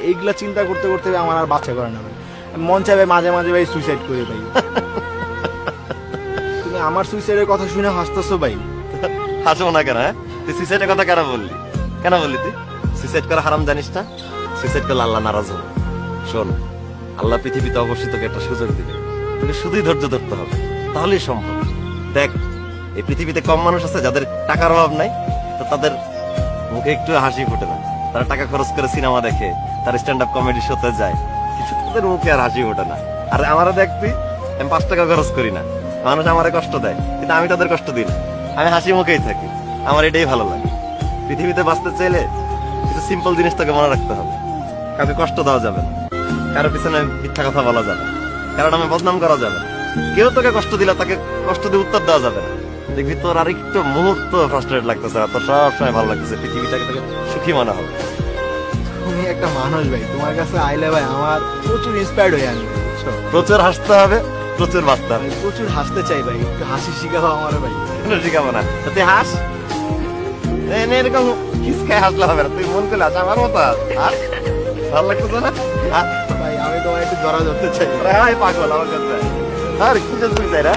এইগুলা চিন্তা করতে করতে ভাই আমার আর বাচ্চা করে না ভাই। মন চাই ভাই মাঝে মাঝে ভাই সুইসাইড করে ভাই। তুমি আমার সুইসাইডের কথা শুনে হাসতেছো ভাই। হাসবো না কেন? তুই সুইসাইডের কথা কেন বললি? কেন বললি তুই? সুইসাইড করা হারাম জানিস না? সুইসাইড করলে আল্লাহ নারাজ হবে। শোন, আল্লাহ পৃথিবীতে অবশ্যই তোকে একটা সুযোগ দিবে, তোকে শুধুই ধৈর্য ধরতে হবে, তাহলেই সম্ভব। দেখ, এই পৃথিবীতে কম মানুষ আছে যাদের টাকার অভাব নাই, তো তাদের মুখে একটু হাসি ফোটে না। তারা টাকা খরচ করে সিনেমা দেখে, তারা স্ট্যান্ড আপ কমেডি শোতে যায়, কিছু তাদের মুখে আর হাসি ফোটে না। আর আমারও দেখ তুই, আমি 5 টাকা খরচ করি না, মানুষ আমারে কষ্ট দেয় কিন্তু আমি তাদের কষ্ট দিই না, আমি হাসি মুখেই থাকি। আমার এটাই ভালো লাগে। পৃথিবীতে বাঁচতে চাইলে কিছু সিম্পল জিনিস তোকে মনে রাখতে হবে। কাউকে কষ্ট দেওয়া যাবে না, কারো পিছনে মিথ্যা কথা বলা যাবে না, কারণ আমি বদনাম করা যাবে না। কেউ তোকে কষ্ট দিলে তাকে কষ্ট দিয়ে উত্তর দেওয়া যাবে না। দেখবি তোর আর একটু মুহূর্ত ফ্রাস্ট্রেট লাগতেছে না, তোর সবসময় ভালো লাগতেছে, পৃথিবীটাকে তোকে সুখী মনে হবে। তুমি একটা মানুষ ভাই, তোমার কাছে আইলে ভাই আমার প্রচুর ইন্সপায়ার্ড হয়ে আমি, বুঝছো? প্রচুর হাসতে হবে, প্রচুর বাঁচতে হবে। ভাই, প্রচুর হাসতে চাই ভাই, একটু হাসি শিখাও আমার ভাই। কেন শিখাবো না? তো তুই হাস, এরকম খিসকায় হাসলে হবে না, তুই মন করলে হাস, আমার মতো হাস। হাস, ভালো লাগতেছে না? হাস। ভাই আমি তোমার একটু জড়া ধরতে চাই। আরে হাই পাগল আমার কাছে। আর কি জন্য তুই চাই রে?